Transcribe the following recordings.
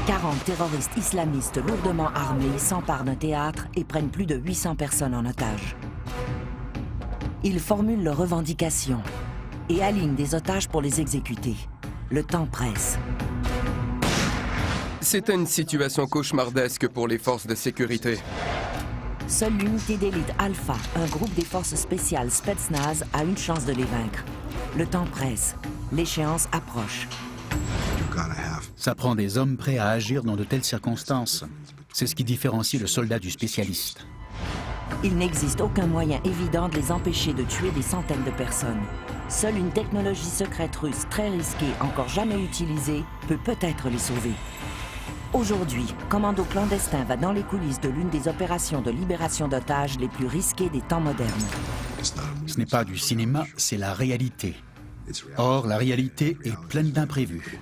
40 terroristes islamistes lourdement armés s'emparent d'un théâtre et prennent plus de 800 personnes en otage. Ils formulent leurs revendications et alignent des otages pour les exécuter. Le temps presse. C'était une situation cauchemardesque pour les forces de sécurité. Seule l'unité d'élite Alpha, un groupe des forces spéciales Spetsnaz, a une chance de les vaincre. Le temps presse. L'échéance approche. Ça prend des hommes prêts à agir dans de telles circonstances. C'est ce qui différencie le soldat du spécialiste. Il n'existe aucun moyen évident de les empêcher de tuer des centaines de personnes. Seule une technologie secrète russe très risquée, encore jamais utilisée, peut peut-être les sauver. Aujourd'hui, Commando Clandestin va dans les coulisses de l'une des opérations de libération d'otages les plus risquées des temps modernes. Ce n'est pas du cinéma, c'est la réalité. Or, la réalité est pleine d'imprévus.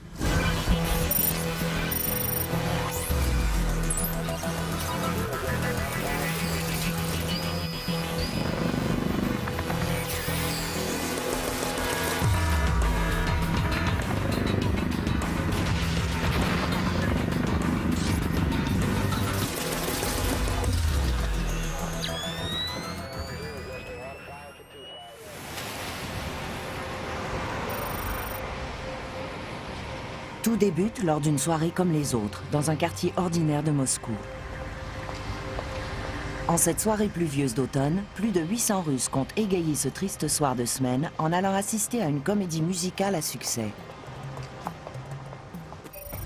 Tout débute lors d'une soirée comme les autres, dans un quartier ordinaire de Moscou. En cette soirée pluvieuse d'automne, plus de 800 Russes comptent égayer ce triste soir de semaine en allant assister à une comédie musicale à succès.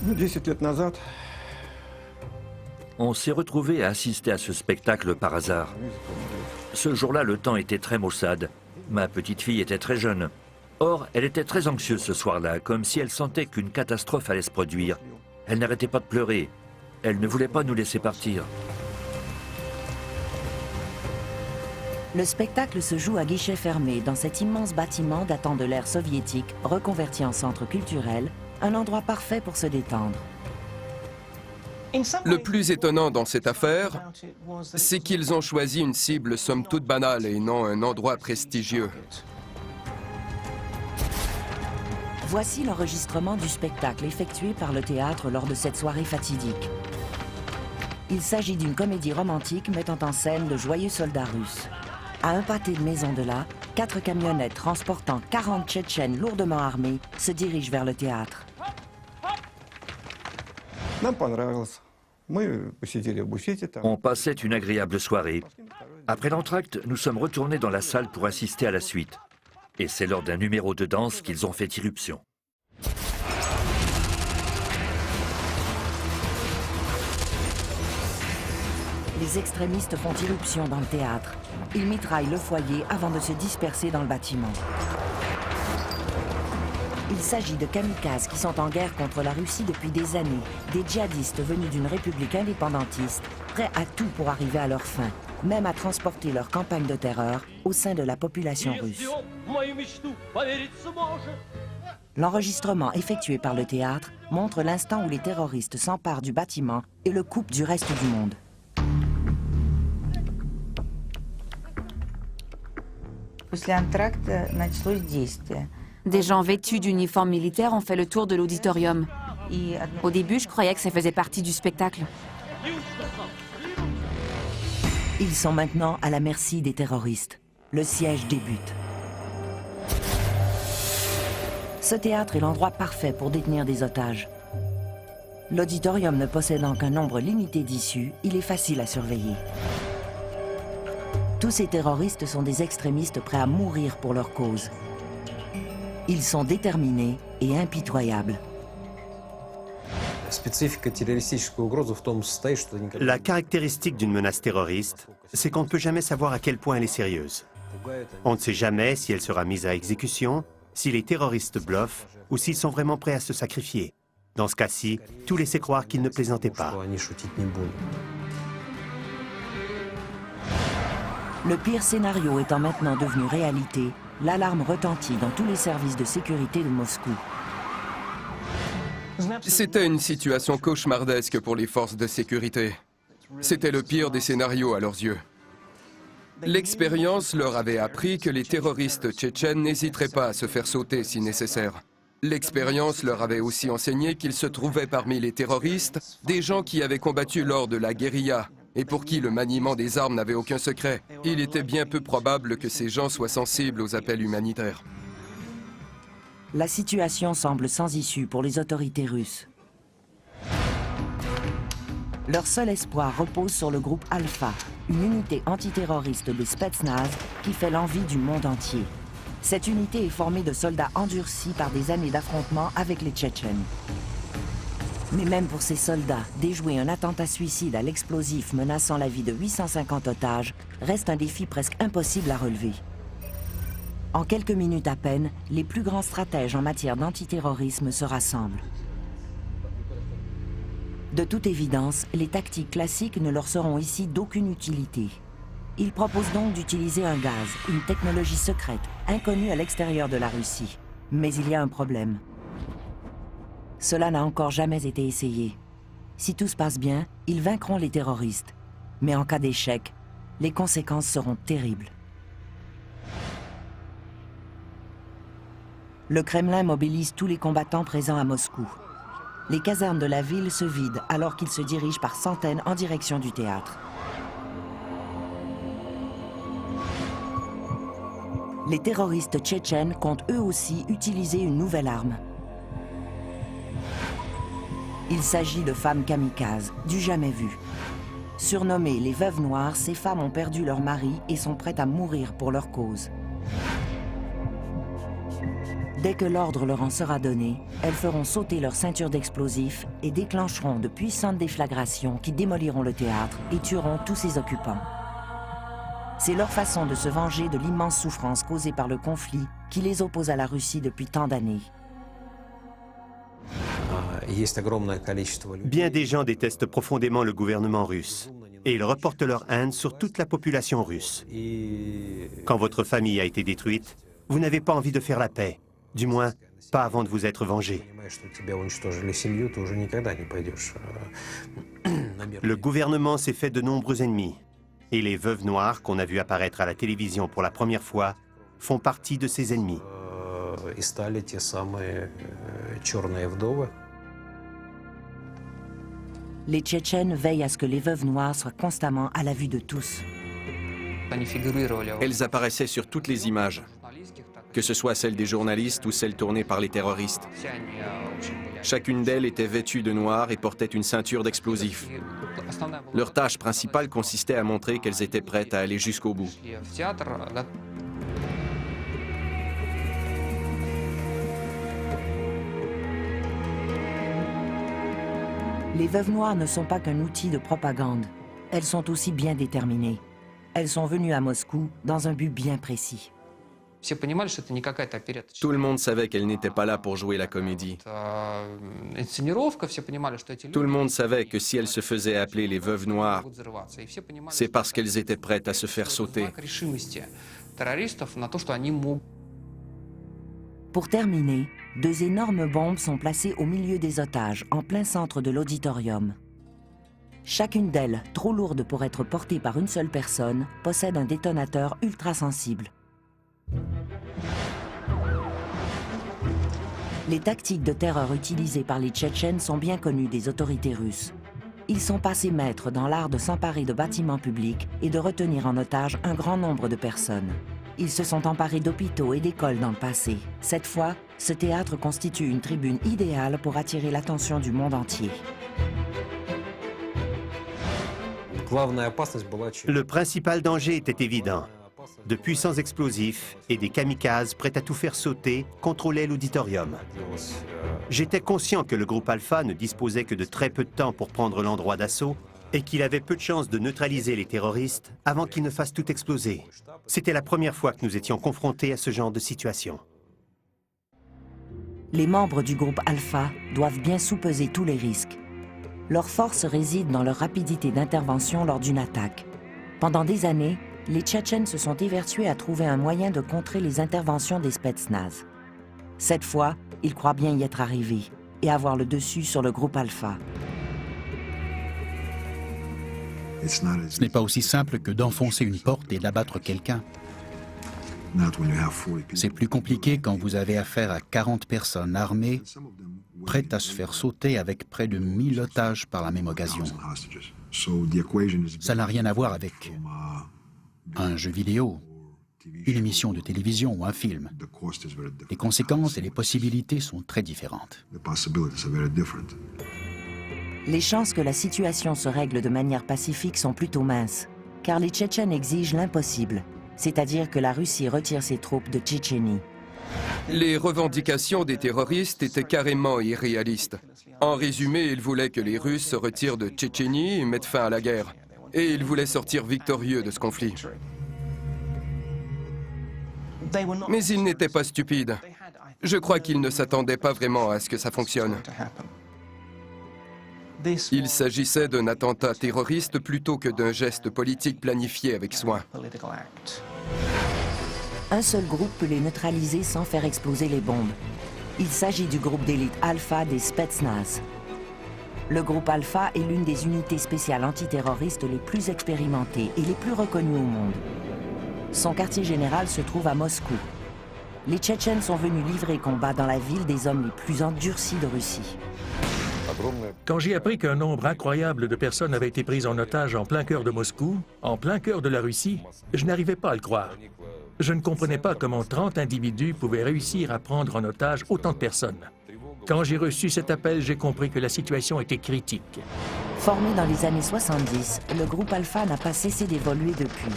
10 лет назад On s'est retrouvés à assister à ce spectacle par hasard. Ce jour-là, le temps était très maussade. Ma petite fille était très jeune. Or, elle était très anxieuse ce soir-là, comme si elle sentait qu'une catastrophe allait se produire. Elle n'arrêtait pas de pleurer. Elle ne voulait pas nous laisser partir. Le spectacle se joue à guichet fermé dans cet immense bâtiment datant de l'ère soviétique, reconverti en centre culturel, un endroit parfait pour se détendre. Le plus étonnant dans cette affaire, c'est qu'ils ont choisi une cible somme toute banale et non un endroit prestigieux. Voici l'enregistrement du spectacle effectué par le théâtre lors de cette soirée fatidique. Il s'agit d'une comédie romantique mettant en scène de joyeux soldats russes. À un pâté de maison de là, 4 camionnettes transportant 40 Tchétchènes lourdement armés se dirigent vers le théâtre. нам понравилось. Мы посидели в буфете там. On passait une agréable soirée. Après l'entracte, nous sommes retournés dans la salle pour assister à la suite. Et c'est lors d'un numéro de danse qu'ils ont fait irruption. Les extrémistes font irruption dans le théâtre. Ils mitraillent le foyer avant de se disperser dans le bâtiment. Il s'agit de kamikazes qui sont en guerre contre la Russie depuis des années, des djihadistes venus d'une république indépendantiste, prêts à tout pour arriver à leur fin, même à transporter leur campagne de terreur au sein de la population russe. L'enregistrement effectué par le théâtre montre l'instant où les terroristes s'emparent du bâtiment et le coupent du reste du monde. Des gens vêtus d'uniformes militaires ont fait le tour de l'auditorium. Au début, je croyais que ça faisait partie du spectacle. Ils sont maintenant à la merci des terroristes. Le siège débute. Ce théâtre est l'endroit parfait pour détenir des otages. L'auditorium ne possédant qu'un nombre limité d'issues, il est facile à surveiller. Tous ces terroristes sont des extrémistes prêts à mourir pour leur cause. Ils sont déterminés et impitoyables. La caractéristique d'une menace terroriste, c'est qu'on ne peut jamais savoir à quel point elle est sérieuse. On ne sait jamais si elle sera mise à exécution, si les terroristes bluffent ou s'ils sont vraiment prêts à se sacrifier. Dans ce cas-ci, tout laissait croire qu'ils ne plaisantaient pas. Le pire scénario étant maintenant devenu réalité, l'alarme retentit dans tous les services de sécurité de Moscou. C'était une situation cauchemardesque pour les forces de sécurité. C'était le pire des scénarios à leurs yeux. L'expérience leur avait appris que les terroristes tchétchènes n'hésiteraient pas à se faire sauter si nécessaire. L'expérience leur avait aussi enseigné qu'il se trouvait parmi les terroristes des gens qui avaient combattu lors de la guérilla et pour qui le maniement des armes n'avait aucun secret. Il était bien peu probable que ces gens soient sensibles aux appels humanitaires. La situation semble sans issue pour les autorités russes. Leur seul espoir repose sur le groupe Alpha, une unité antiterroriste des Spetsnaz qui fait l'envie du monde entier. Cette unité est formée de soldats endurcis par des années d'affrontements avec les Tchétchènes. Mais même pour ces soldats, déjouer un attentat suicide à l'explosif menaçant la vie de 850 otages reste un défi presque impossible à relever. En quelques minutes à peine, les plus grands stratèges en matière d'antiterrorisme se rassemblent. De toute évidence, les tactiques classiques ne leur seront ici d'aucune utilité. Ils proposent donc d'utiliser un gaz, une technologie secrète, inconnue à l'extérieur de la Russie. Mais il y a un problème. Cela n'a encore jamais été essayé. Si tout se passe bien, ils vaincront les terroristes. Mais en cas d'échec, les conséquences seront terribles. Le Kremlin mobilise tous les combattants présents à Moscou. Les casernes de la ville se vident alors qu'ils se dirigent par centaines en direction du théâtre. Les terroristes tchétchènes comptent eux aussi utiliser une nouvelle arme. Il s'agit de femmes kamikazes, du jamais vu. Surnommées les veuves noires, ces femmes ont perdu leur mari et sont prêtes à mourir pour leur cause. Dès que l'ordre leur en sera donné, elles feront sauter leur ceinture d'explosifs et déclencheront de puissantes déflagrations qui démoliront le théâtre et tueront tous ses occupants. C'est leur façon de se venger de l'immense souffrance causée par le conflit qui les oppose à la Russie depuis tant d'années. Bien des gens détestent profondément le gouvernement russe et ils reportent leur haine sur toute la population russe. Quand votre famille a été détruite, vous n'avez pas envie de faire la paix, du moins pas avant de vous être vengé. Le gouvernement s'est fait de nombreux ennemis et les veuves noires qu'on a vues apparaître à la télévision pour la première fois font partie de ces ennemis. Les Tchétchènes veillent à ce que les veuves noires soient constamment à la vue de tous. Elles apparaissaient sur toutes les images, que ce soit celles des journalistes ou celles tournées par les terroristes. Chacune d'elles était vêtue de noir et portait une ceinture d'explosifs. Leur tâche principale consistait à montrer qu'elles étaient prêtes à aller jusqu'au bout. Les veuves noires ne sont pas qu'un outil de propagande. Elles sont aussi bien déterminées. Elles sont venues à Moscou dans un but bien précis. Tout le monde savait qu'elles n'étaient pas là pour jouer la comédie. Tout le monde savait que si elles se faisaient appeler les veuves noires, c'est parce qu'elles étaient prêtes à se faire sauter. Pour terminer, 2 énormes bombes sont placées au milieu des otages, en plein centre de l'auditorium. Chacune d'elles, trop lourde pour être portée par une seule personne, possède un détonateur ultra sensible. Les tactiques de terreur utilisées par les Tchétchènes sont bien connues des autorités russes. Ils sont passés maîtres dans l'art de s'emparer de bâtiments publics et de retenir en otage un grand nombre de personnes. Ils se sont emparés d'hôpitaux et d'écoles dans le passé. Cette fois, ce théâtre constitue une tribune idéale pour attirer l'attention du monde entier. Le principal danger était évident. De puissants explosifs et des kamikazes prêts à tout faire sauter contrôlaient l'auditorium. J'étais conscient que le groupe Alpha ne disposait que de très peu de temps pour prendre l'endroit d'assaut et qu'il avait peu de chances de neutraliser les terroristes avant qu'ils ne fassent tout exploser. C'était la première fois que nous étions confrontés à ce genre de situation. Les membres du groupe Alpha doivent bien sous-peser tous les risques. Leur force réside dans leur rapidité d'intervention lors d'une attaque. Pendant des années, les Tchétchènes se sont évertués à trouver un moyen de contrer les interventions des Spetsnaz. Cette fois, ils croient bien y être arrivés et avoir le dessus sur le groupe Alpha. Ce n'est pas aussi simple que d'enfoncer une porte et d'abattre quelqu'un. C'est plus compliqué quand vous avez affaire à 40 personnes armées, prêtes à se faire sauter avec près de 1000 otages par la même occasion. Ça n'a rien à voir avec un jeu vidéo, une émission de télévision ou un film. Les conséquences et les possibilités sont très différentes. Les chances que la situation se règle de manière pacifique sont plutôt minces, car les Tchétchènes exigent l'impossible, c'est-à-dire que la Russie retire ses troupes de Tchétchénie. Les revendications des terroristes étaient carrément irréalistes. En résumé, ils voulaient que les Russes se retirent de Tchétchénie et mettent fin à la guerre. Et ils voulaient sortir victorieux de ce conflit. Mais ils n'étaient pas stupides. Je crois qu'ils ne s'attendaient pas vraiment à ce que ça fonctionne. Il s'agissait d'un attentat terroriste plutôt que d'un geste politique planifié avec soin. Un seul groupe peut les neutraliser sans faire exploser les bombes. Il s'agit du groupe d'élite Alpha des Spetsnaz. Le groupe Alpha est l'une des unités spéciales antiterroristes les plus expérimentées et les plus reconnues au monde. Son quartier général se trouve à Moscou. Les Tchétchènes sont venus livrer combat dans la ville des hommes les plus endurcis de Russie. Quand j'ai appris qu'un nombre incroyable de personnes avaient été prises en otage en plein cœur de Moscou, en plein cœur de la Russie, je n'arrivais pas à le croire. Je ne comprenais pas comment 30 individus pouvaient réussir à prendre en otage autant de personnes. Quand j'ai reçu cet appel, j'ai compris que la situation était critique. Formé dans les années 70, le groupe Alpha n'a pas cessé d'évoluer depuis.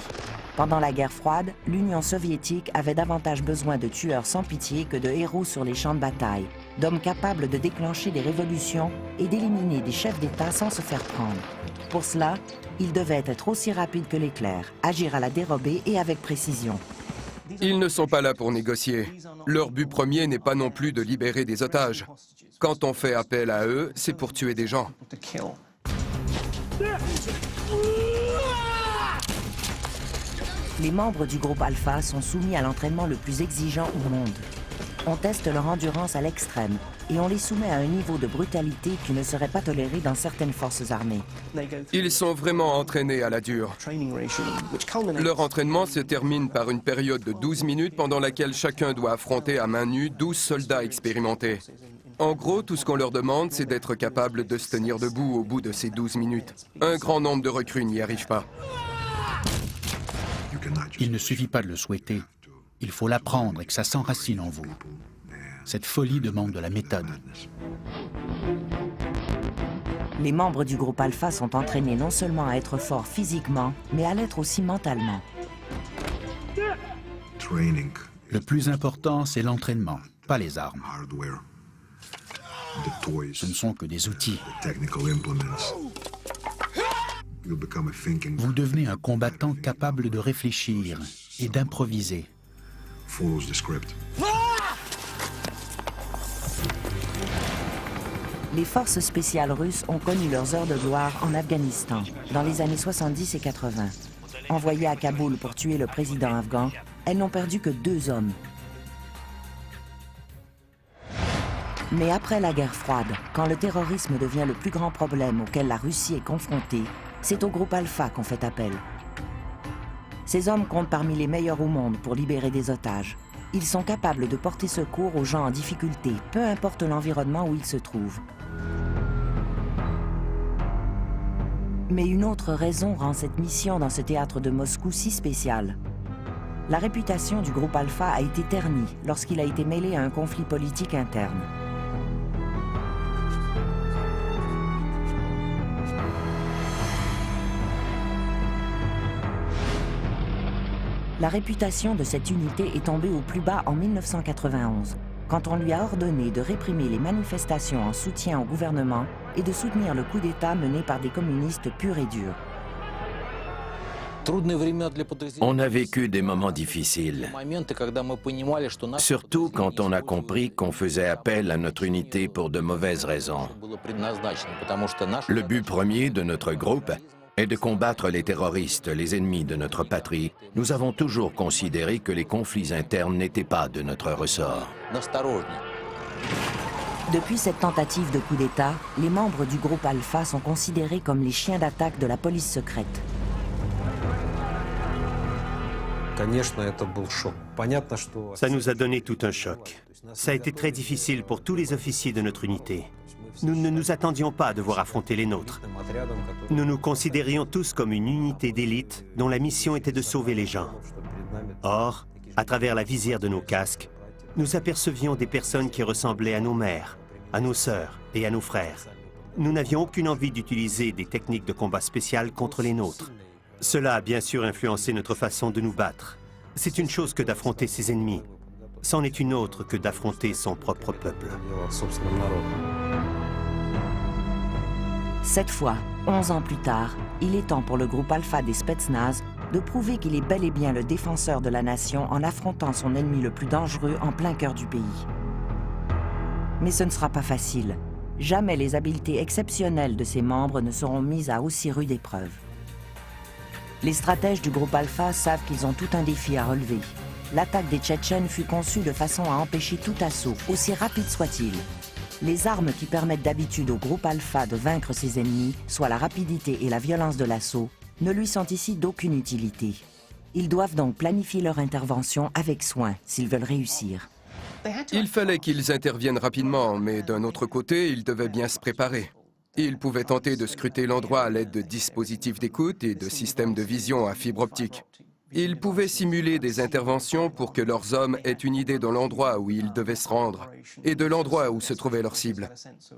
Pendant la guerre froide, l'Union soviétique avait davantage besoin de tueurs sans pitié que de héros sur les champs de bataille, d'hommes capables de déclencher des révolutions et d'éliminer des chefs d'État sans se faire prendre. Pour cela, ils devaient être aussi rapides que l'éclair, agir à la dérobée et avec précision. Ils ne sont pas là pour négocier. Leur but premier n'est pas non plus de libérer des otages. Quand on fait appel à eux, c'est pour tuer des gens. Les membres du groupe Alpha sont soumis à l'entraînement le plus exigeant au monde. On teste leur endurance à l'extrême et on les soumet à un niveau de brutalité qui ne serait pas toléré dans certaines forces armées. Ils sont vraiment entraînés à la dure. Leur entraînement se termine par une période de 12 minutes pendant laquelle chacun doit affronter à main nue 12 soldats expérimentés. En gros, tout ce qu'on leur demande, c'est d'être capable de se tenir debout au bout de ces 12 minutes. Un grand nombre de recrues n'y arrivent pas. Il ne suffit pas de le souhaiter. Il faut l'apprendre et que ça s'enracine en vous. Cette folie demande de la méthode. Les membres du groupe Alpha sont entraînés non seulement à être forts physiquement, mais à l'être aussi mentalement. Le plus important, c'est l'entraînement, pas les armes. Ce ne sont que des outils. Vous devenez un combattant capable de réfléchir et d'improviser. Les forces spéciales russes ont connu leurs heures de gloire en Afghanistan, dans les années 70 et 80. Envoyées à Kaboul pour tuer le président afghan, elles n'ont perdu que 2 hommes. Mais après la guerre froide, quand le terrorisme devient le plus grand problème auquel la Russie est confrontée, c'est au groupe Alpha qu'on fait appel. Ces hommes comptent parmi les meilleurs au monde pour libérer des otages. Ils sont capables de porter secours aux gens en difficulté, peu importe l'environnement où ils se trouvent. Mais une autre raison rend cette mission dans ce théâtre de Moscou si spéciale. La réputation du groupe Alpha a été ternie lorsqu'il a été mêlé à un conflit politique interne. La réputation de cette unité est tombée au plus bas en 1991, quand on lui a ordonné de réprimer les manifestations en soutien au gouvernement et de soutenir le coup d'État mené par des communistes purs et durs. On a vécu des moments difficiles, surtout quand on a compris qu'on faisait appel à notre unité pour de mauvaises raisons. Le but premier de notre groupe est de combattre les terroristes, les ennemis de notre patrie. Nous avons toujours considéré que les conflits internes n'étaient pas de notre ressort. Depuis cette tentative de coup d'État, les membres du groupe Alpha sont considérés comme les chiens d'attaque de la police secrète. Ça nous a donné tout un choc. Ça a été très difficile pour tous les officiers de notre unité. Nous ne nous attendions pas à devoir affronter les nôtres. Nous nous considérions tous comme une unité d'élite dont la mission était de sauver les gens. Or, à travers la visière de nos casques, nous apercevions des personnes qui ressemblaient à nos mères, à nos sœurs et à nos frères. Nous n'avions aucune envie d'utiliser des techniques de combat spéciales contre les nôtres. Cela a bien sûr influencé notre façon de nous battre. C'est une chose que d'affronter ses ennemis. C'en est une autre que d'affronter son propre peuple. Cette fois, 11 ans plus tard, il est temps pour le groupe Alpha des Spetsnaz de prouver qu'il est bel et bien le défenseur de la nation en affrontant son ennemi le plus dangereux en plein cœur du pays. Mais ce ne sera pas facile. Jamais les habiletés exceptionnelles de ses membres ne seront mises à aussi rude épreuve. Les stratèges du groupe Alpha savent qu'ils ont tout un défi à relever. L'attaque des Tchétchènes fut conçue de façon à empêcher tout assaut, aussi rapide soit-il. Les armes qui permettent d'habitude au groupe Alpha de vaincre ses ennemis, soit la rapidité et la violence de l'assaut, ne lui sont ici d'aucune utilité. Ils doivent donc planifier leur intervention avec soin s'ils veulent réussir. Il fallait qu'ils interviennent rapidement, mais d'un autre côté, ils devaient bien se préparer. Ils pouvaient tenter de scruter l'endroit à l'aide de dispositifs d'écoute et de systèmes de vision à fibre optique. Ils pouvaient simuler des interventions pour que leurs hommes aient une idée de l'endroit où ils devaient se rendre et de l'endroit où se trouvait leur cible.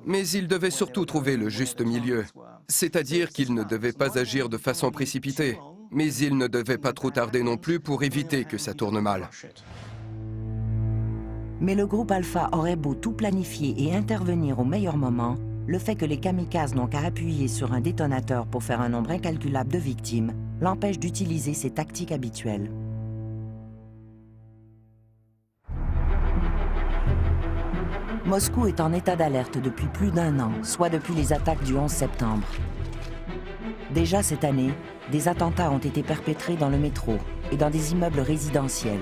Mais ils devaient surtout trouver le juste milieu, c'est-à-dire qu'ils ne devaient pas agir de façon précipitée, mais ils ne devaient pas trop tarder non plus pour éviter que ça tourne mal. Mais le groupe Alpha aurait beau tout planifier et intervenir au meilleur moment, le fait que les kamikazes n'ont qu'à appuyer sur un détonateur pour faire un nombre incalculable de victimes l'empêche d'utiliser ses tactiques habituelles. Moscou est en état d'alerte depuis plus d'1 an, soit depuis les attaques du 11 septembre. Déjà cette année, des attentats ont été perpétrés dans le métro et dans des immeubles résidentiels.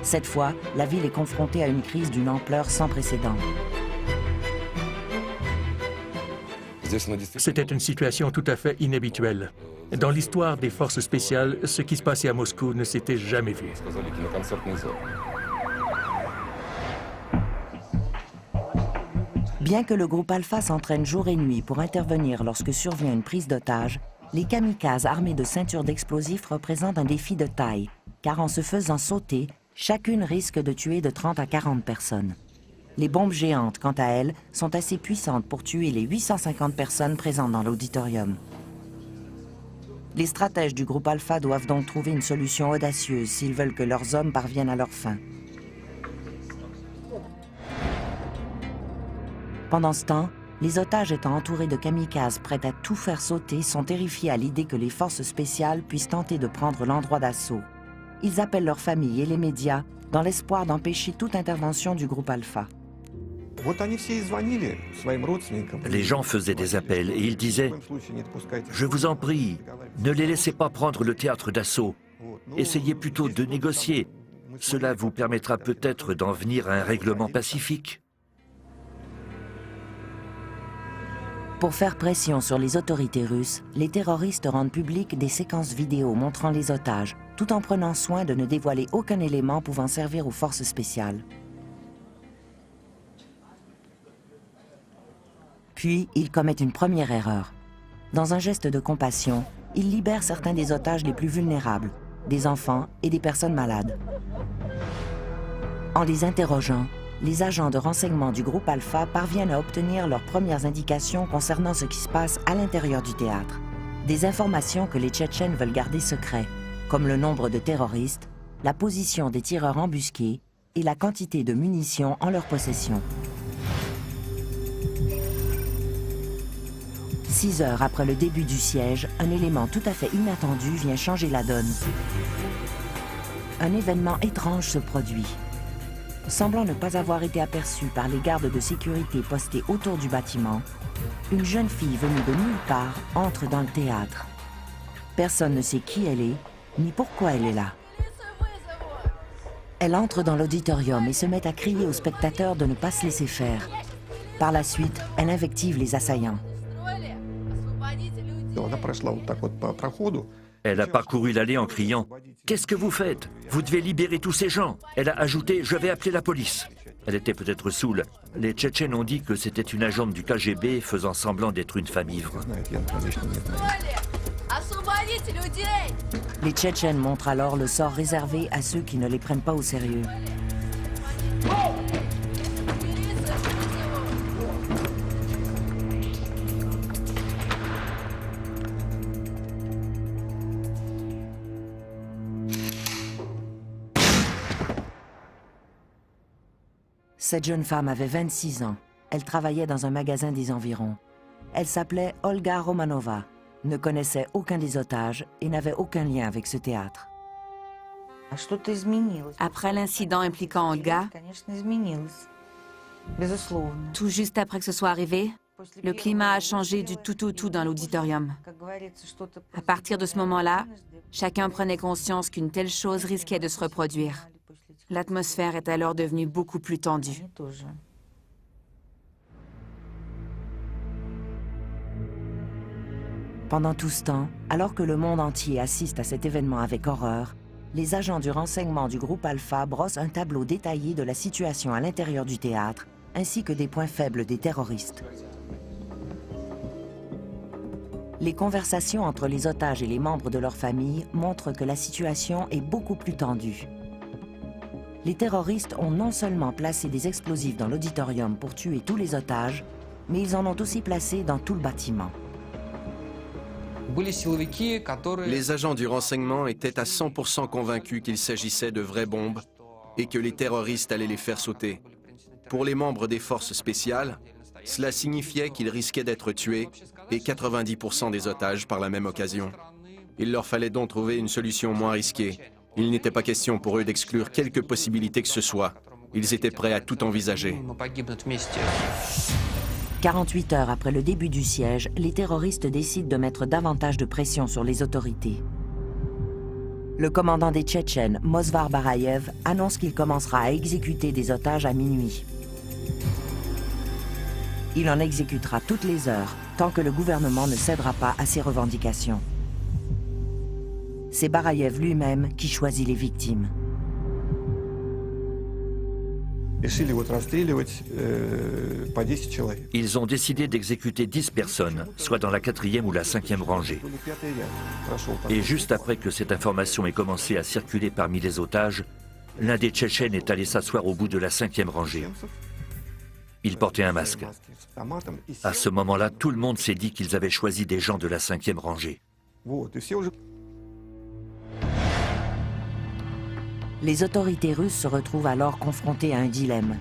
Cette fois, la ville est confrontée à une crise d'une ampleur sans précédent. C'était une situation tout à fait inhabituelle. Dans l'histoire des forces spéciales, ce qui se passait à Moscou ne s'était jamais vu. Bien que le groupe Alpha s'entraîne jour et nuit pour intervenir lorsque survient une prise d'otage, les kamikazes armés de ceintures d'explosifs représentent un défi de taille, car en se faisant sauter, chacune risque de tuer de 30 à 40 personnes. Les bombes géantes, quant à elles, sont assez puissantes pour tuer les 850 personnes présentes dans l'auditorium. Les stratèges du groupe Alpha doivent donc trouver une solution audacieuse s'ils veulent que leurs hommes parviennent à leur fin. Pendant ce temps, les otages étant entourés de kamikazes prêts à tout faire sauter sont terrifiés à l'idée que les forces spéciales puissent tenter de prendre l'endroit d'assaut. Ils appellent leurs familles et les médias dans l'espoir d'empêcher toute intervention du groupe Alpha. Les gens faisaient des appels et ils disaient « Je vous en prie, ne les laissez pas prendre le théâtre d'assaut. Essayez plutôt de négocier. Cela vous permettra peut-être d'en venir à un règlement pacifique. » Pour faire pression sur les autorités russes, les terroristes rendent publiques des séquences vidéo montrant les otages, tout en prenant soin de ne dévoiler aucun élément pouvant servir aux forces spéciales. Puis, ils commettent une première erreur. Dans un geste de compassion, ils libèrent certains des otages les plus vulnérables, des enfants et des personnes malades. En les interrogeant, les agents de renseignement du groupe Alpha parviennent à obtenir leurs premières indications concernant ce qui se passe à l'intérieur du théâtre. Des informations que les Tchétchènes veulent garder secrets, comme le nombre de terroristes, la position des tireurs embusqués et la quantité de munitions en leur possession. 6 heures après le début du siège, un élément tout à fait inattendu vient changer la donne. Un événement étrange se produit. Semblant ne pas avoir été aperçu par les gardes de sécurité postés autour du bâtiment, une jeune fille venue de nulle part entre dans le théâtre. Personne ne sait qui elle est, ni pourquoi elle est là. Elle entre dans l'auditorium et se met à crier aux spectateurs de ne pas se laisser faire. Par la suite, elle invective les assaillants. Elle a parcouru l'allée en criant « Qu'est-ce que vous faites? Vous devez libérer tous ces gens !» Elle a ajouté « Je vais appeler la police !» Elle était peut-être saoule. Les Tchétchènes ont dit que c'était une agente du KGB faisant semblant d'être une femme ivre. Les Tchétchènes montrent alors le sort réservé à ceux qui ne les prennent pas au sérieux. Cette jeune femme avait 26 ans. Elle travaillait dans un magasin des environs. Elle s'appelait Olga Romanova, ne connaissait aucun des otages et n'avait aucun lien avec ce théâtre. Après l'incident impliquant Olga, tout juste après que ce soit arrivé, le climat a changé du tout au tout dans l'auditorium. À partir de ce moment-là, chacun prenait conscience qu'une telle chose risquait de se reproduire. L'atmosphère est alors devenue beaucoup plus tendue. Pendant tout ce temps, alors que le monde entier assiste à cet événement avec horreur, les agents du renseignement du groupe Alpha brossent un tableau détaillé de la situation à l'intérieur du théâtre, ainsi que des points faibles des terroristes. Les conversations entre les otages et les membres de leur famille montrent que la situation est beaucoup plus tendue. Les terroristes ont non seulement placé des explosifs dans l'auditorium pour tuer tous les otages, mais ils en ont aussi placé dans tout le bâtiment. Les agents du renseignement étaient à 100% convaincus qu'il s'agissait de vraies bombes et que les terroristes allaient les faire sauter. Pour les membres des forces spéciales, cela signifiait qu'ils risquaient d'être tués et 90% des otages par la même occasion. Il leur fallait donc trouver une solution moins risquée. Il n'était pas question pour eux d'exclure quelque possibilité que ce soit. Ils étaient prêts à tout envisager. 48 heures après le début du siège, les terroristes décident de mettre davantage de pression sur les autorités. Le commandant des Tchétchènes, Mosvar Barayev, annonce qu'il commencera à exécuter des otages à minuit. Il en exécutera toutes les heures, tant que le gouvernement ne cédera pas à ses revendications. C'est Barayev lui-même qui choisit les victimes. Ils ont décidé d'exécuter 10 personnes, soit dans la 4e ou la 5e rangée. Et juste après que cette information ait commencé à circuler parmi les otages, l'un des Tchétchènes est allé s'asseoir au bout de la 5e rangée. Il portait un masque. À ce moment-là, tout le monde s'est dit qu'ils avaient choisi des gens de la 5e rangée. Les autorités russes se retrouvent alors confrontées à un dilemme.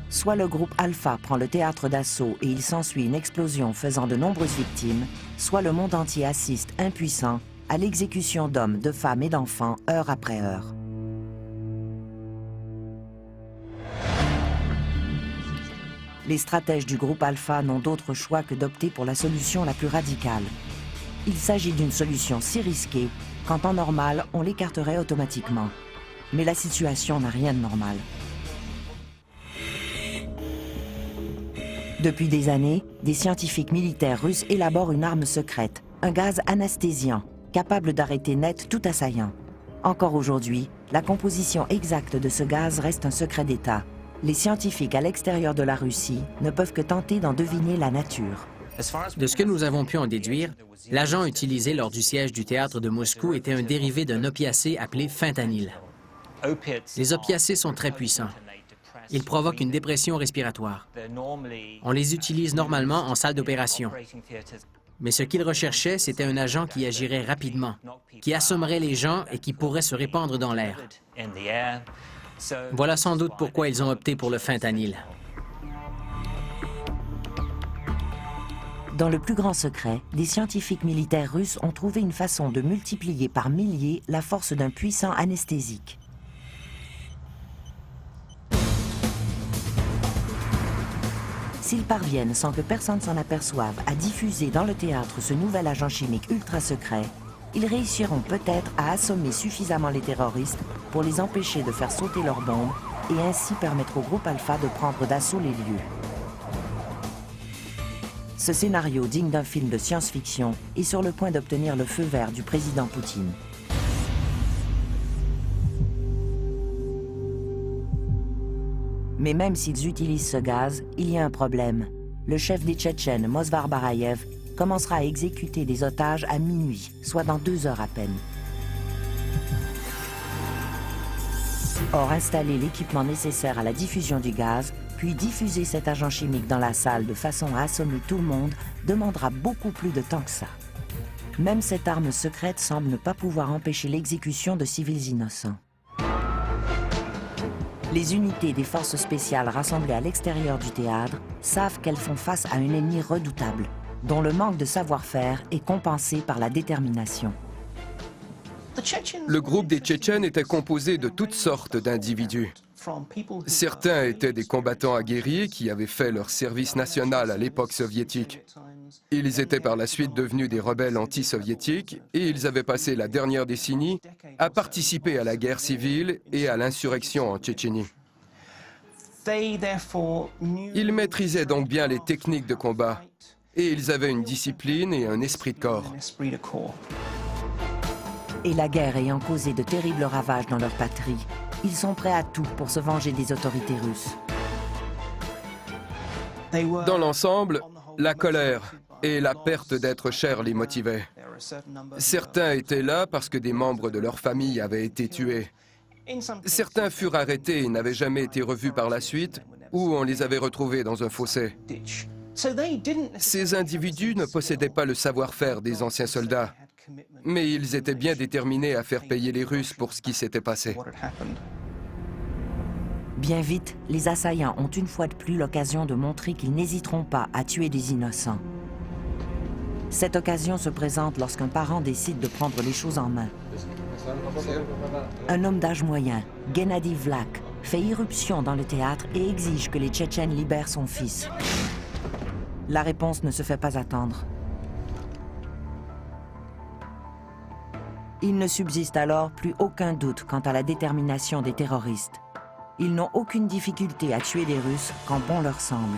Soit le groupe Alpha prend le théâtre d'assaut et il s'ensuit une explosion faisant de nombreuses victimes, soit le monde entier assiste, impuissant, à l'exécution d'hommes, de femmes et d'enfants, heure après heure. Les stratèges du groupe Alpha n'ont d'autre choix que d'opter pour la solution la plus radicale. Il s'agit d'une solution si risquée qu'en temps normal, on l'écarterait automatiquement. Mais la situation n'a rien de normal. Depuis des années, des scientifiques militaires russes élaborent une arme secrète, un gaz anesthésiant, capable d'arrêter net tout assaillant. Encore aujourd'hui, la composition exacte de ce gaz reste un secret d'État. Les scientifiques à l'extérieur de la Russie ne peuvent que tenter d'en deviner la nature. De ce que nous avons pu en déduire, l'agent utilisé lors du siège du théâtre de Moscou était un dérivé d'un opiacé appelé fentanyl. Les opiacés sont très puissants. Ils provoquent une dépression respiratoire. On les utilise normalement en salle d'opération. Mais ce qu'ils recherchaient, c'était un agent qui agirait rapidement, qui assommerait les gens et qui pourrait se répandre dans l'air. Voilà sans doute pourquoi ils ont opté pour le fentanyl. Dans le plus grand secret, des scientifiques militaires russes ont trouvé une façon de multiplier par milliers la force d'un puissant anesthésique. S'ils parviennent, sans que personne s'en aperçoive, à diffuser dans le théâtre ce nouvel agent chimique ultra secret, ils réussiront peut-être à assommer suffisamment les terroristes pour les empêcher de faire sauter leurs bombes et ainsi permettre au groupe Alpha de prendre d'assaut les lieux. Ce scénario, digne d'un film de science-fiction, est sur le point d'obtenir le feu vert du président Poutine. Mais même s'ils utilisent ce gaz, il y a un problème. Le chef des Tchétchènes, Mosvar Barayev, commencera à exécuter des otages à minuit, soit dans 2 heures à peine. Or, installer l'équipement nécessaire à la diffusion du gaz, puis diffuser cet agent chimique dans la salle de façon à assommer tout le monde, demandera beaucoup plus de temps que ça. Même cette arme secrète semble ne pas pouvoir empêcher l'exécution de civils innocents. Les unités des forces spéciales rassemblées à l'extérieur du théâtre savent qu'elles font face à un ennemi redoutable, dont le manque de savoir-faire est compensé par la détermination. Le groupe des Tchétchènes était composé de toutes sortes d'individus. Certains étaient des combattants aguerris qui avaient fait leur service national à l'époque soviétique. Ils étaient par la suite devenus des rebelles anti-soviétiques et ils avaient passé la dernière décennie à participer à la guerre civile et à l'insurrection en Tchétchénie. Ils maîtrisaient donc bien les techniques de combat et ils avaient une discipline et un esprit de corps. Et la guerre ayant causé de terribles ravages dans leur patrie, ils sont prêts à tout pour se venger des autorités russes. Dans l'ensemble, la colère et la perte d'être cher les motivaient. Certains étaient là parce que des membres de leur famille avaient été tués. Certains furent arrêtés et n'avaient jamais été revus par la suite, ou on les avait retrouvés dans un fossé. Ces individus ne possédaient pas le savoir-faire des anciens soldats, mais ils étaient bien déterminés à faire payer les Russes pour ce qui s'était passé. Bien vite, les assaillants ont une fois de plus l'occasion de montrer qu'ils n'hésiteront pas à tuer des innocents. Cette occasion se présente lorsqu'un parent décide de prendre les choses en main. Un homme d'âge moyen, Gennady Vlach, fait irruption dans le théâtre et exige que les Tchétchènes libèrent son fils. La réponse ne se fait pas attendre. Il ne subsiste alors plus aucun doute quant à la détermination des terroristes. Ils n'ont aucune difficulté à tuer des Russes quand bon leur semble.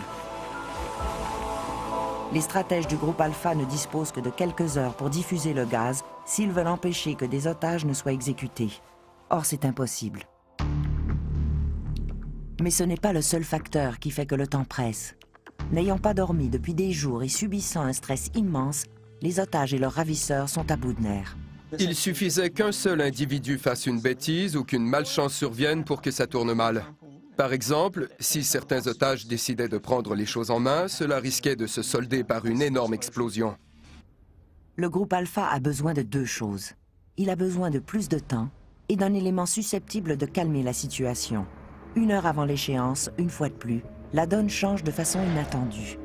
Les stratèges du groupe Alpha ne disposent que de quelques heures pour diffuser le gaz s'ils veulent empêcher que des otages ne soient exécutés. Or, c'est impossible. Mais ce n'est pas le seul facteur qui fait que le temps presse. N'ayant pas dormi depuis des jours et subissant un stress immense, les otages et leurs ravisseurs sont à bout de nerfs. Il suffisait qu'un seul individu fasse une bêtise ou qu'une malchance survienne pour que ça tourne mal. Par exemple, si certains otages décidaient de prendre les choses en main, cela risquait de se solder par une énorme explosion. Le groupe Alpha a besoin de 2 choses. Il a besoin de plus de temps et d'un élément susceptible de calmer la situation. 1 heure avant l'échéance, une fois de plus, la donne change de façon inattendue.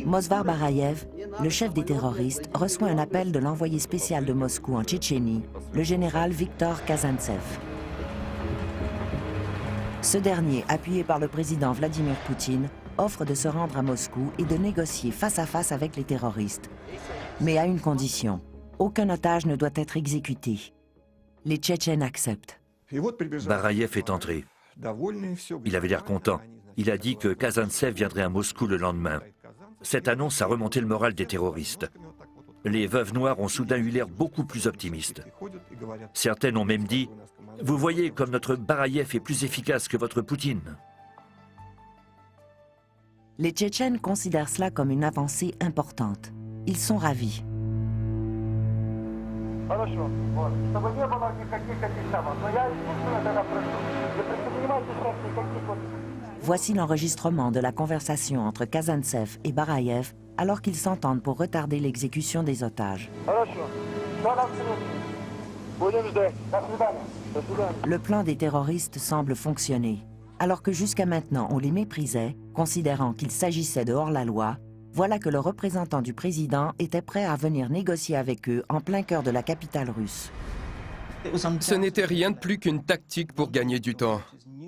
Mosvar Barayev, le chef des terroristes, reçoit un appel de l'envoyé spécial de Moscou en Tchétchénie, le général Viktor Kazantsev. Ce dernier, appuyé par le président Vladimir Poutine, offre de se rendre à Moscou et de négocier face à face avec les terroristes. Mais à une condition, aucun otage ne doit être exécuté. Les Tchétchènes acceptent. Barayev est entré. Il avait l'air content. Il a dit que Kazantsev viendrait à Moscou le lendemain. Cette annonce a remonté le moral des terroristes. Les veuves noires ont soudain eu l'air beaucoup plus optimistes. Certaines ont même dit « Vous voyez comme notre Barayev est plus efficace que votre Poutine ». Les Tchétchènes considèrent cela comme une avancée importante. Ils sont ravis. Voici l'enregistrement de la conversation entre Kazantsev et Barayev alors qu'ils s'entendent pour retarder l'exécution des otages. Le plan des terroristes semble fonctionner. Alors que jusqu'à maintenant on les méprisait, considérant qu'il s'agissait de hors-la-loi, voilà que le représentant du président était prêt à venir négocier avec eux en plein cœur de la capitale russe. Ce n'était rien de plus qu'une tactique pour gagner du temps.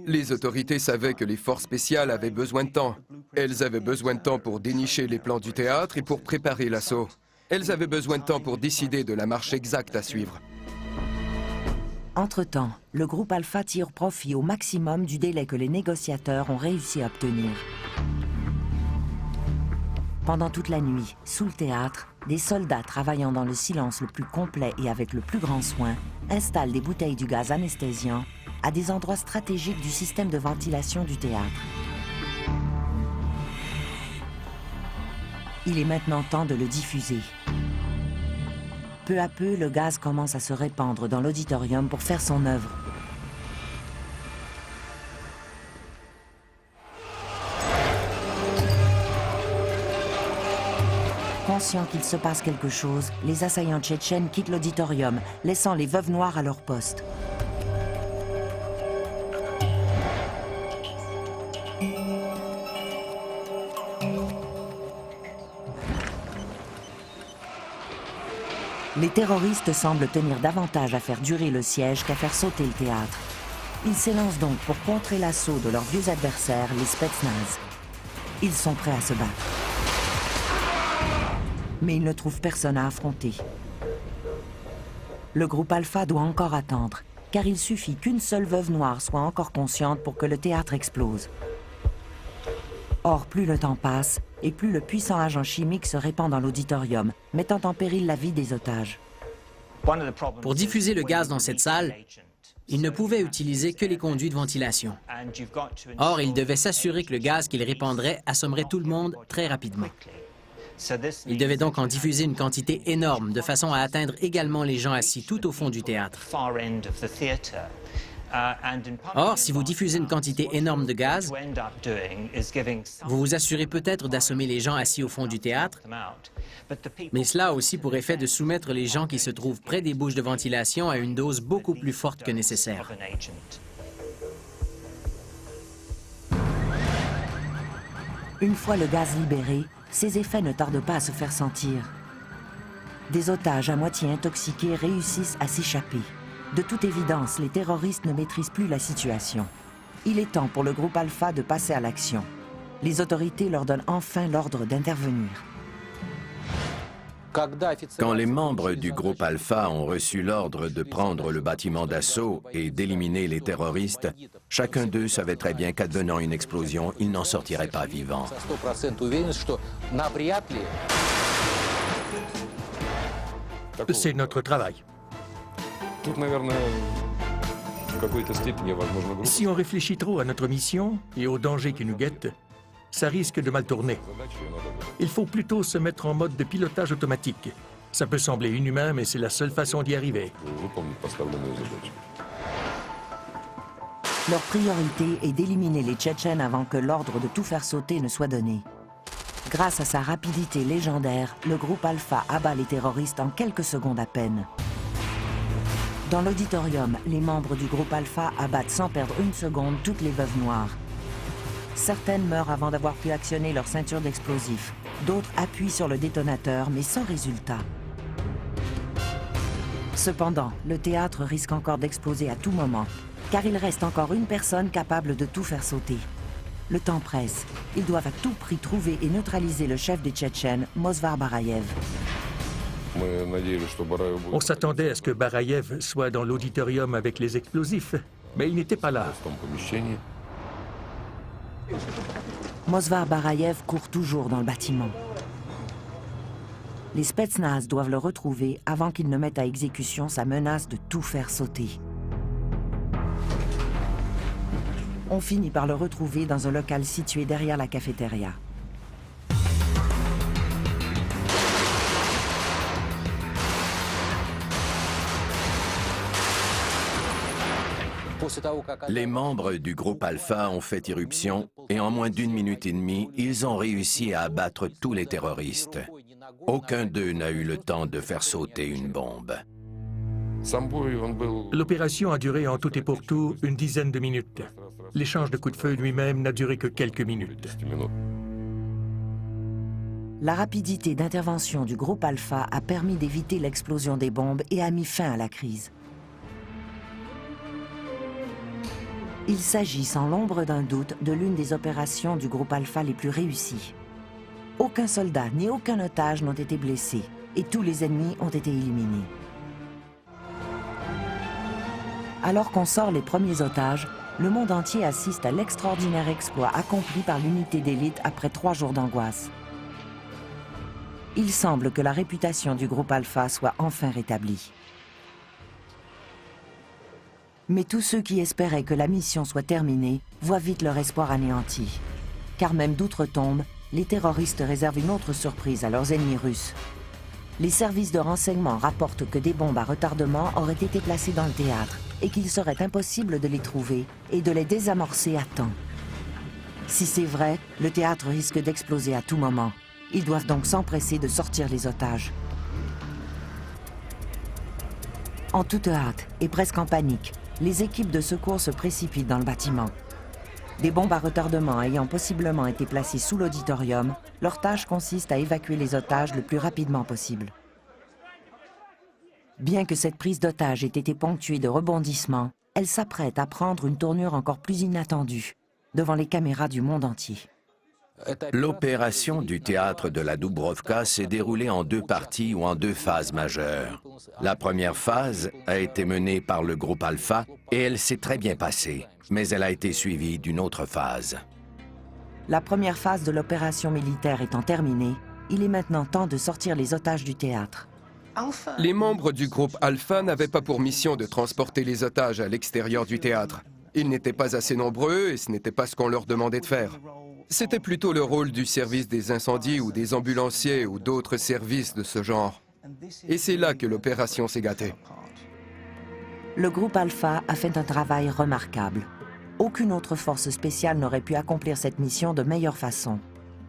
Les autorités savaient que les forces spéciales avaient besoin de temps. Elles avaient besoin de temps pour dénicher les plans du théâtre et pour préparer l'assaut. Elles avaient besoin de temps pour décider de la marche exacte à suivre. Entre-temps, le groupe Alpha tire profit au maximum du délai que les négociateurs ont réussi à obtenir. Pendant toute la nuit, sous le théâtre, des soldats travaillant dans le silence le plus complet et avec le plus grand soin installent des bouteilles du gaz anesthésiant à des endroits stratégiques du système de ventilation du théâtre. Il est maintenant temps de le diffuser. Peu à peu, le gaz commence à se répandre dans l'auditorium pour faire son œuvre. Conscients qu'il se passe quelque chose, les assaillants tchétchènes quittent l'auditorium, laissant les veuves noires à leur poste. Les terroristes semblent tenir davantage à faire durer le siège qu'à faire sauter le théâtre. Ils s'élancent donc pour contrer l'assaut de leurs vieux adversaires, les Spetsnaz. Ils sont prêts à se battre. Mais ils ne trouvent personne à affronter. Le groupe Alpha doit encore attendre, car il suffit qu'une seule veuve noire soit encore consciente pour que le théâtre explose. Or, plus le temps passe, et plus le puissant agent chimique se répand dans l'auditorium, mettant en péril la vie des otages. Pour diffuser le gaz dans cette salle, il ne pouvait utiliser que les conduits de ventilation. Or, il devait s'assurer que le gaz qu'il répandrait assommerait tout le monde très rapidement. Il devait donc en diffuser une quantité énorme, de façon à atteindre également les gens assis tout au fond du théâtre. Or, si vous diffusez une quantité énorme de gaz, vous vous assurez peut-être d'assommer les gens assis au fond du théâtre, mais cela a aussi pour effet de soumettre les gens qui se trouvent près des bouches de ventilation à une dose beaucoup plus forte que nécessaire. Une fois le gaz libéré, ses effets ne tardent pas à se faire sentir. Des otages à moitié intoxiqués réussissent à s'échapper. De toute évidence, les terroristes ne maîtrisent plus la situation. Il est temps pour le groupe Alpha de passer à l'action. Les autorités leur donnent enfin l'ordre d'intervenir. Quand les membres du groupe Alpha ont reçu l'ordre de prendre le bâtiment d'assaut et d'éliminer les terroristes, chacun d'eux savait très bien qu'advenant une explosion, ils n'en sortiraient pas vivants. C'est notre travail. Si on réfléchit trop à notre mission et aux dangers qui nous guettent, ça risque de mal tourner. Il faut plutôt se mettre en mode de pilotage automatique. Ça peut sembler inhumain, mais c'est la seule façon d'y arriver. Leur priorité est d'éliminer les Tchétchènes avant que l'ordre de tout faire sauter ne soit donné. Grâce à sa rapidité légendaire, le groupe Alpha abat les terroristes en quelques secondes à peine. Dans l'auditorium, les membres du groupe Alpha abattent sans perdre une seconde toutes les veuves noires. Certaines meurent avant d'avoir pu actionner leur ceinture d'explosifs. D'autres appuient sur le détonateur, mais sans résultat. Cependant, le théâtre risque encore d'exploser à tout moment, car il reste encore une personne capable de tout faire sauter. Le temps presse. Ils doivent à tout prix trouver et neutraliser le chef des Tchétchènes, Mosvar Barayev. On s'attendait à ce que Barayev soit dans l'auditorium avec les explosifs, mais il n'était pas là. Mosvar Barayev court toujours dans le bâtiment. Les Spetsnaz doivent le retrouver avant qu'il ne mette à exécution sa menace de tout faire sauter. On finit par le retrouver dans un local situé derrière la cafétéria. Les membres du groupe Alpha ont fait irruption et en moins d'1 minute et demie, ils ont réussi à abattre tous les terroristes. Aucun d'eux n'a eu le temps de faire sauter une bombe. L'opération a duré en tout et pour tout une dizaine de minutes. L'échange de coups de feu lui-même n'a duré que quelques minutes. La rapidité d'intervention du groupe Alpha a permis d'éviter l'explosion des bombes et a mis fin à la crise. Il s'agit sans l'ombre d'un doute de l'une des opérations du groupe Alpha les plus réussies. Aucun soldat ni aucun otage n'ont été blessés et tous les ennemis ont été éliminés. Alors qu'on sort les premiers otages, le monde entier assiste à l'extraordinaire exploit accompli par l'unité d'élite après 3 jours d'angoisse. il semble que la réputation du groupe Alpha soit enfin rétablie. Mais tous ceux qui espéraient que la mission soit terminée voient vite leur espoir anéanti. Car même d'outre-tombe, les terroristes réservent une autre surprise à leurs ennemis russes. Les services de renseignement rapportent que des bombes à retardement auraient été placées dans le théâtre et qu'il serait impossible de les trouver et de les désamorcer à temps. Si c'est vrai, le théâtre risque d'exploser à tout moment. Ils doivent donc s'empresser de sortir les otages. En toute hâte et presque en panique, les équipes de secours se précipitent dans le bâtiment. Des bombes à retardement ayant possiblement été placées sous l'auditorium, leur tâche consiste à évacuer les otages le plus rapidement possible. Bien que cette prise d'otage ait été ponctuée de rebondissements, elle s'apprête à prendre une tournure encore plus inattendue, devant les caméras du monde entier. L'opération du théâtre de la Dubrovka s'est déroulée en 2 parties ou en 2 phases majeures. La première phase a été menée par le groupe Alpha et elle s'est très bien passée, mais elle a été suivie d'une autre phase. La première phase de l'opération militaire étant terminée, il est maintenant temps de sortir les otages du théâtre. Les membres du groupe Alpha n'avaient pas pour mission de transporter les otages à l'extérieur du théâtre. Ils n'étaient pas assez nombreux et ce n'était pas ce qu'on leur demandait de faire. C'était plutôt le rôle du service des incendies ou des ambulanciers ou d'autres services de ce genre. Et c'est là que l'opération s'est gâtée. Le groupe Alpha a fait un travail remarquable. Aucune autre force spéciale n'aurait pu accomplir cette mission de meilleure façon.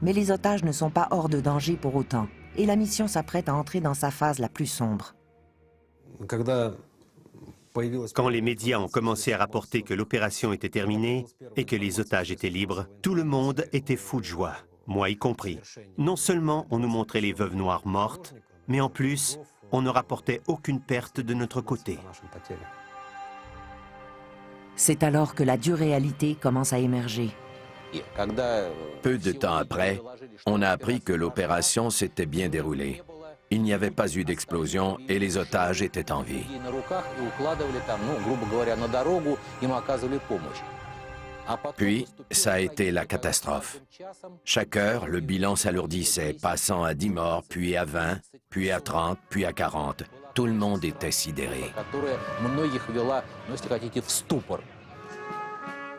Mais les otages ne sont pas hors de danger pour autant, et la mission s'apprête à entrer dans sa phase la plus sombre. Quand les médias ont commencé à rapporter que l'opération était terminée et que les otages étaient libres, tout le monde était fou de joie, moi y compris. Non seulement on nous montrait les veuves noires mortes, mais en plus, on ne rapportait aucune perte de notre côté. C'est alors que la dure réalité commence à émerger. Peu de temps après, on a appris que l'opération s'était bien déroulée. Il n'y avait pas eu d'explosion et les otages étaient en vie. Puis, ça a été la catastrophe. Chaque heure, le bilan s'alourdissait, passant à 10 morts, puis à 20, puis à 30, puis à 40. Tout le monde était sidéré.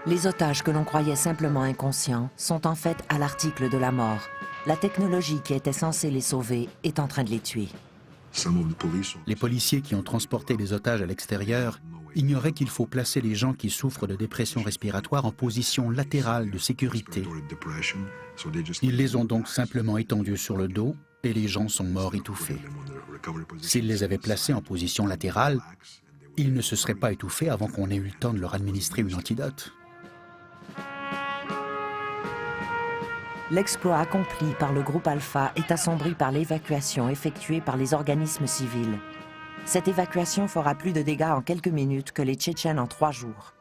Les otages que l'on croyait simplement inconscients sont en fait à l'article de la mort. La technologie qui était censée les sauver est en train de les tuer. Les policiers qui ont transporté les otages à l'extérieur ignoraient qu'il faut placer les gens qui souffrent de dépression respiratoire en position latérale de sécurité. Ils les ont donc simplement étendus sur le dos et les gens sont morts étouffés. S'ils les avaient placés en position latérale, ils ne se seraient pas étouffés avant qu'on ait eu le temps de leur administrer une antidote. L'exploit accompli par le groupe Alpha est assombri par l'évacuation effectuée par les organismes civils. Cette évacuation fera plus de dégâts en quelques minutes que les Tchétchènes en 3 jours.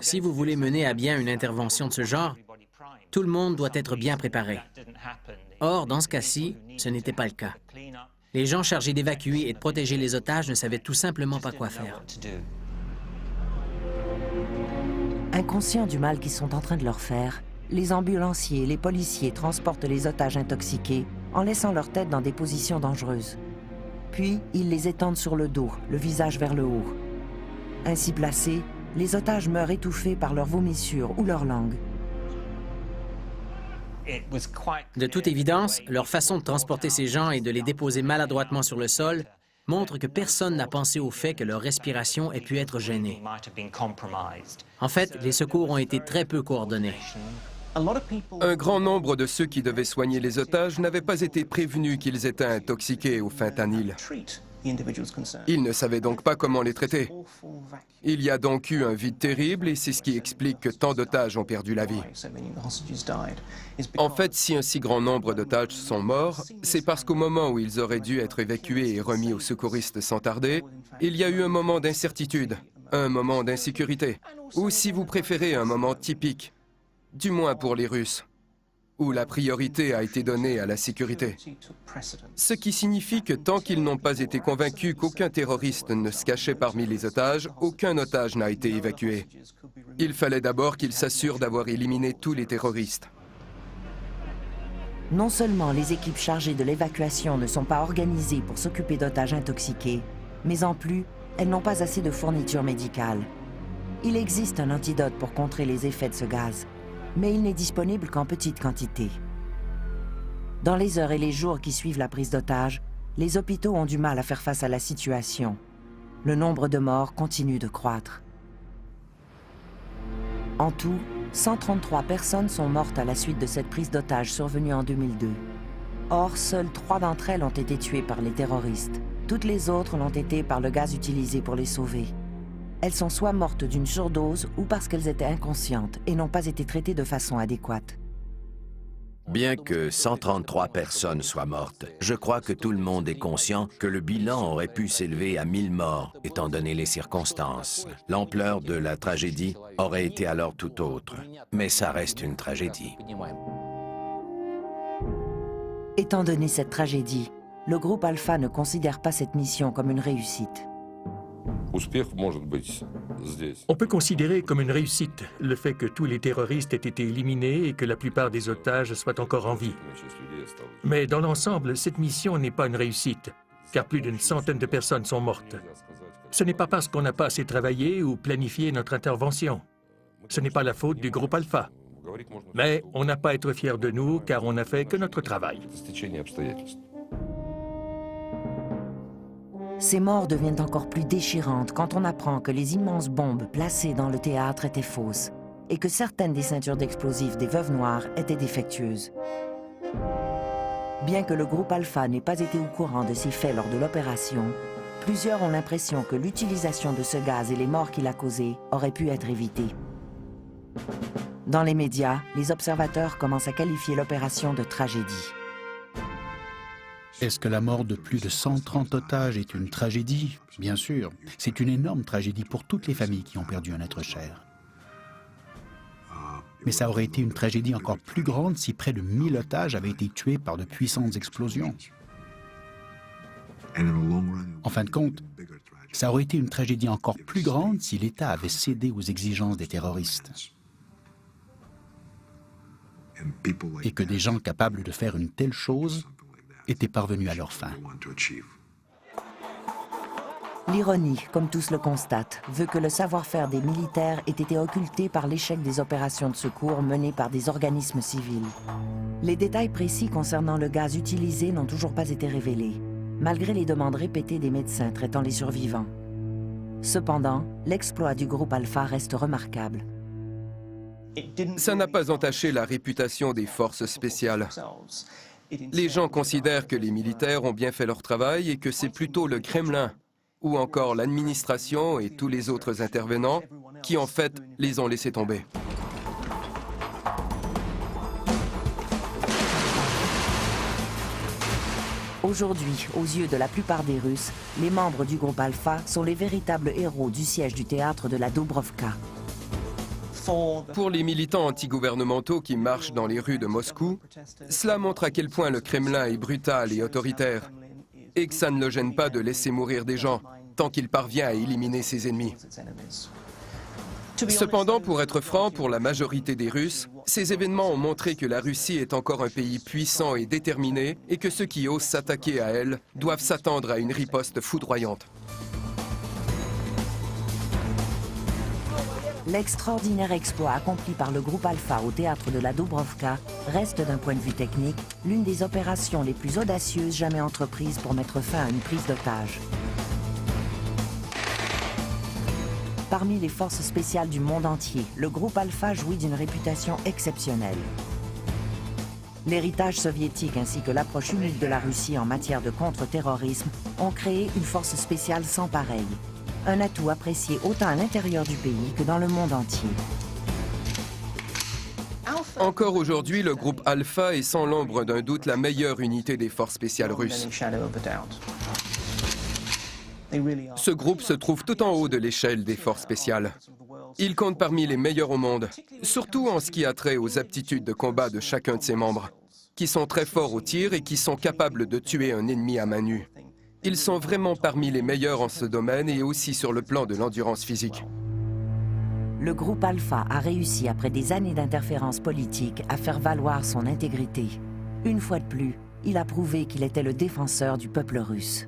Si vous voulez mener à bien une intervention de ce genre, tout le monde doit être bien préparé. Or, dans ce cas-ci, ce n'était pas le cas. Les gens chargés d'évacuer et de protéger les otages ne savaient tout simplement pas quoi faire. Inconscients du mal qu'ils sont en train de leur faire, les ambulanciers et les policiers transportent les otages intoxiqués en laissant leur tête dans des positions dangereuses. Puis, ils les étendent sur le dos, le visage vers le haut. Ainsi placés, les otages meurent étouffés par leurs vomissures ou leur langue. De toute évidence, leur façon de transporter ces gens et de les déposer maladroitement sur le sol montre que personne n'a pensé au fait que leur respiration ait pu être gênée. En fait, les secours ont été très peu coordonnés. Un grand nombre de ceux qui devaient soigner les otages n'avaient pas été prévenus qu'ils étaient intoxiqués au fentanyl. Ils ne savaient donc pas comment les traiter. Il y a donc eu un vide terrible et c'est ce qui explique que tant d'otages ont perdu la vie. En fait, si un si grand nombre d'otages sont morts, c'est parce qu'au moment où ils auraient dû être évacués et remis aux secouristes sans tarder, il y a eu un moment d'incertitude, un moment d'insécurité, ou si vous préférez un moment typique, du moins pour les Russes, où la priorité a été donnée à la sécurité. Ce qui signifie que tant qu'ils n'ont pas été convaincus qu'aucun terroriste ne se cachait parmi les otages, aucun otage n'a été évacué. Il fallait d'abord qu'ils s'assurent d'avoir éliminé tous les terroristes. Non seulement les équipes chargées de l'évacuation ne sont pas organisées pour s'occuper d'otages intoxiqués, mais en plus, elles n'ont pas assez de fournitures médicales. Il existe un antidote pour contrer les effets de ce gaz, mais il n'est disponible qu'en petite quantité. Dans les heures et les jours qui suivent la prise d'otages, les hôpitaux ont du mal à faire face à la situation. Le nombre de morts continue de croître. En tout, 133 personnes sont mortes à la suite de cette prise d'otage survenue en 2002. Or, seules 3 d'entre elles ont été tuées par les terroristes. Toutes les autres l'ont été par le gaz utilisé pour les sauver. Elles sont soit mortes d'une surdose ou parce qu'elles étaient inconscientes et n'ont pas été traitées de façon adéquate. Bien que 133 personnes soient mortes, je crois que tout le monde est conscient que le bilan aurait pu s'élever à 1000 morts, étant donné les circonstances. L'ampleur de la tragédie aurait été alors tout autre. Mais ça reste une tragédie. Étant donné cette tragédie, le groupe Alpha ne considère pas cette mission comme une réussite. On peut considérer comme une réussite le fait que tous les terroristes aient été éliminés et que la plupart des otages soient encore en vie. Mais dans l'ensemble, cette mission n'est pas une réussite, car plus d'une centaine de personnes sont mortes. Ce n'est pas parce qu'on n'a pas assez travaillé ou planifié notre intervention. Ce n'est pas la faute du groupe Alpha. Mais on n'a pas à être fiers de nous, car on n'a fait que notre travail. Ces morts deviennent encore plus déchirantes quand on apprend que les immenses bombes placées dans le théâtre étaient fausses et que certaines des ceintures d'explosifs des Veuves Noires étaient défectueuses. Bien que le groupe Alpha n'ait pas été au courant de ces faits lors de l'opération, plusieurs ont l'impression que l'utilisation de ce gaz et les morts qu'il a causés auraient pu être évitées. Dans les médias, les observateurs commencent à qualifier l'opération de tragédie. Est-ce que la mort de plus de 130 otages est une tragédie? Bien sûr. C'est une énorme tragédie pour toutes les familles qui ont perdu un être cher. Mais ça aurait été une tragédie encore plus grande si près de 1000 otages avaient été tués par de puissantes explosions. En fin de compte, ça aurait été une tragédie encore plus grande si l'État avait cédé aux exigences des terroristes. Et que des gens capables de faire une telle chose étaient parvenus à leur fin. L'ironie, comme tous le constatent, veut que le savoir-faire des militaires ait été occulté par l'échec des opérations de secours menées par des organismes civils. Les détails précis concernant le gaz utilisé n'ont toujours pas été révélés, malgré les demandes répétées des médecins traitant les survivants. Cependant, l'exploit du groupe Alpha reste remarquable. Ça n'a pas entaché la réputation des forces spéciales. Les gens considèrent que les militaires ont bien fait leur travail et que c'est plutôt le Kremlin ou encore l'administration et tous les autres intervenants qui, en fait, les ont laissés tomber. Aujourd'hui, aux yeux de la plupart des Russes, les membres du groupe Alpha sont les véritables héros du siège du théâtre de la Dubrovka. Pour les militants antigouvernementaux qui marchent dans les rues de Moscou, cela montre à quel point le Kremlin est brutal et autoritaire, et que ça ne le gêne pas de laisser mourir des gens tant qu'il parvient à éliminer ses ennemis. Cependant, pour être franc, pour la majorité des Russes, ces événements ont montré que la Russie est encore un pays puissant et déterminé, et que ceux qui osent s'attaquer à elle doivent s'attendre à une riposte foudroyante. L'extraordinaire exploit accompli par le groupe Alpha au théâtre de la Dubrovka reste, d'un point de vue technique, l'une des opérations les plus audacieuses jamais entreprises pour mettre fin à une prise d'otage. Parmi les forces spéciales du monde entier, le groupe Alpha jouit d'une réputation exceptionnelle. L'héritage soviétique ainsi que l'approche unique de la Russie en matière de contre-terrorisme ont créé une force spéciale sans pareille. Un atout apprécié autant à l'intérieur du pays que dans le monde entier. Encore aujourd'hui, le groupe Alpha est sans l'ombre d'un doute la meilleure unité des forces spéciales russes. Ce groupe se trouve tout en haut de l'échelle des forces spéciales. Il compte parmi les meilleurs au monde, surtout en ce qui a trait aux aptitudes de combat de chacun de ses membres, qui sont très forts au tir et qui sont capables de tuer un ennemi à main nue. Ils sont vraiment parmi les meilleurs en ce domaine et aussi sur le plan de l'endurance physique. Le groupe Alpha a réussi, après des années d'interférences politiques, à faire valoir son intégrité. Une fois de plus, il a prouvé qu'il était le défenseur du peuple russe.